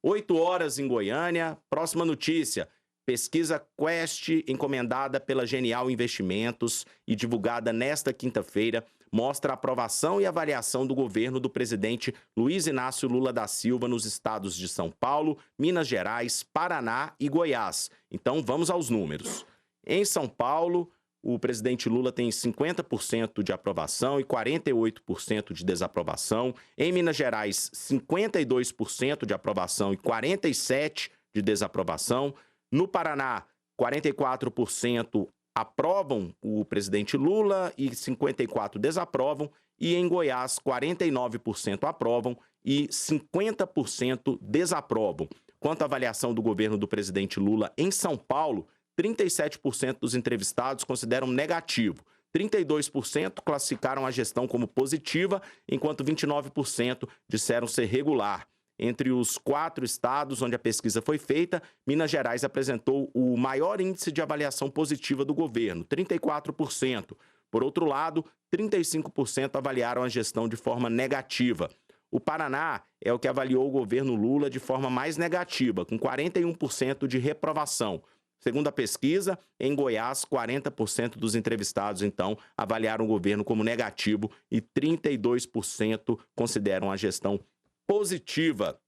8 horas em Goiânia. Próxima notícia. Pesquisa Quest, encomendada pela Genial Investimentos e divulgada nesta quinta-feira, mostra a aprovação e avaliação do governo do presidente Luiz Inácio Lula da Silva nos estados de São Paulo, Minas Gerais, Paraná e Goiás. Então vamos aos números. Em São Paulo, o presidente Lula tem 50% de aprovação e 48% de desaprovação. Em Minas Gerais, 52% de aprovação e 47% de desaprovação. No Paraná, 44% aprovam o presidente Lula e 54% desaprovam. E em Goiás, 49% aprovam e 50% desaprovam. Quanto à avaliação do governo do presidente Lula em São Paulo, 37% dos entrevistados consideram negativo. 32% classificaram a gestão como positiva, enquanto 29% disseram ser regular. Entre os 4 estados onde a pesquisa foi feita, Minas Gerais apresentou o maior índice de avaliação positiva do governo, 34%. Por outro lado, 35% avaliaram a gestão de forma negativa. O Paraná é o que avaliou o governo Lula de forma mais negativa, com 41% de reprovação. Segundo a pesquisa, em Goiás, 40% dos entrevistados, então, avaliaram o governo como negativo e 32% consideram a gestão positiva.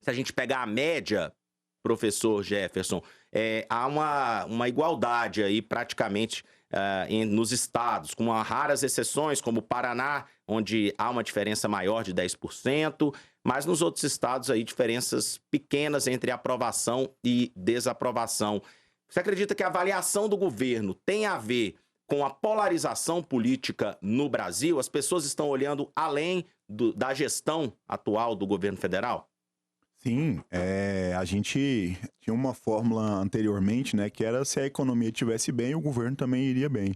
Se a gente pegar a média, professor Jefferson, há uma igualdade aí praticamente nos estados, com raras exceções, como o Paraná, onde há uma diferença maior de 10%, mas nos outros estados aí diferenças pequenas entre aprovação e desaprovação. Você acredita que a avaliação do governo tem a ver com a polarização política no Brasil? As pessoas estão olhando além da gestão atual do governo federal? Sim, a gente tinha uma fórmula anteriormente, né, que era se a economia estivesse bem, o governo também iria bem.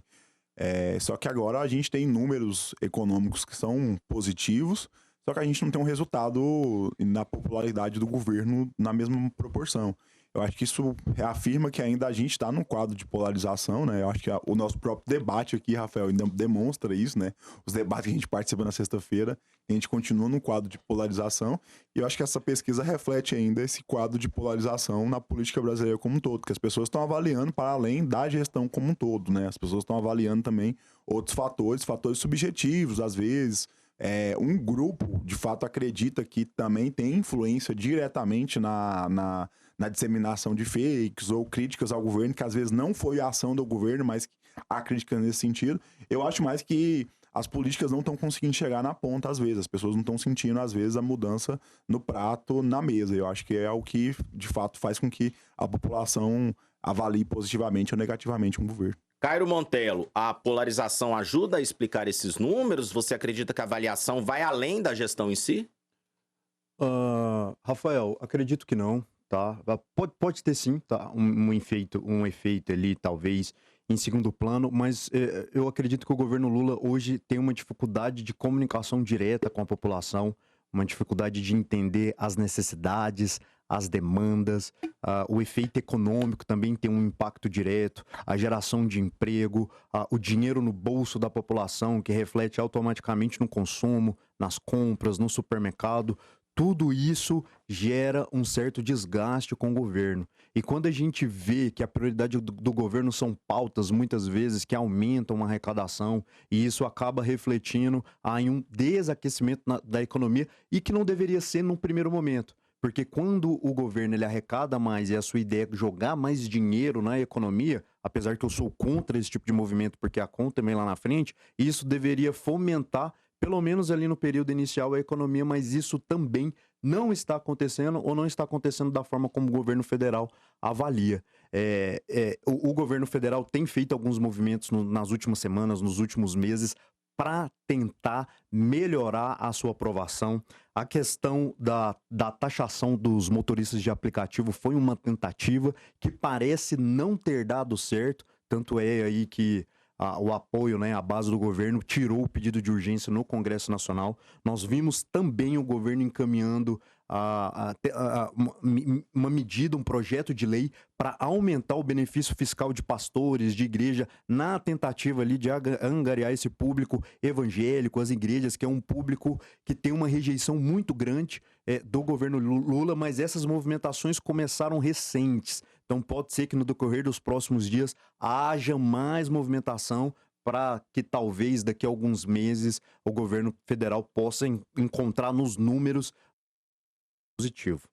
Só que agora a gente tem números econômicos que são positivos, só que a gente não tem um resultado na popularidade do governo na mesma proporção. Eu acho que isso reafirma que ainda a gente está num quadro de polarização, né? Eu acho que o nosso próprio debate aqui, Rafael, ainda demonstra isso, né? Os debates que a gente participa na sexta-feira, a gente continua num quadro de polarização, e eu acho que essa pesquisa reflete ainda esse quadro de polarização na política brasileira como um todo, que as pessoas estão avaliando para além da gestão como um todo, né? As pessoas estão avaliando também outros fatores subjetivos, às vezes. Um grupo, de fato, acredita que também tem influência diretamente na disseminação de fakes ou críticas ao governo, que às vezes não foi a ação do governo, mas há crítica nesse sentido. Eu acho mais que as políticas não estão conseguindo chegar na ponta, às vezes. As pessoas não estão sentindo, às vezes, a mudança no prato, na mesa. Eu acho que é o que, de fato, faz com que a população avalie positivamente ou negativamente um governo. Cairo Montelo, a polarização ajuda a explicar esses números? Você acredita que a avaliação vai além da gestão em si? Rafael, acredito que não, tá? Pode ter sim, tá? Um efeito ali, talvez, em segundo plano, mas eu acredito que o governo Lula hoje tem uma dificuldade de comunicação direta com a população, uma dificuldade de entender as necessidades, as demandas, o efeito econômico também tem um impacto direto, a geração de emprego, o dinheiro no bolso da população, que reflete automaticamente no consumo, nas compras, no supermercado. Tudo isso gera um certo desgaste com o governo. E quando a gente vê que a prioridade do governo são pautas, muitas vezes, que aumentam a arrecadação, e isso acaba refletindo em um desaquecimento da economia, e que não deveria ser num primeiro momento. Porque quando o governo ele arrecada mais e a sua ideia é jogar mais dinheiro na economia, apesar que eu sou contra esse tipo de movimento, porque a conta também lá na frente, isso deveria fomentar, pelo menos ali no período inicial, a economia, mas isso também não está acontecendo ou não está acontecendo da forma como o governo federal avalia. O governo federal tem feito alguns movimentos nas últimas semanas, nos últimos meses, para tentar melhorar a sua aprovação. A questão da taxação dos motoristas de aplicativo foi uma tentativa que parece não ter dado certo, tanto é aí que o apoio, né, a base do governo tirou o pedido de urgência no Congresso Nacional. Nós vimos também o governo encaminhando uma medida, um projeto de lei para aumentar o benefício fiscal de pastores, de igreja, na tentativa ali de angariar esse público evangélico, as igrejas, que é um público que tem uma rejeição muito grande do governo Lula, mas essas movimentações começaram recentes. Então pode ser que no decorrer dos próximos dias haja mais movimentação para que talvez daqui a alguns meses o governo federal possa encontrar nos números positivo.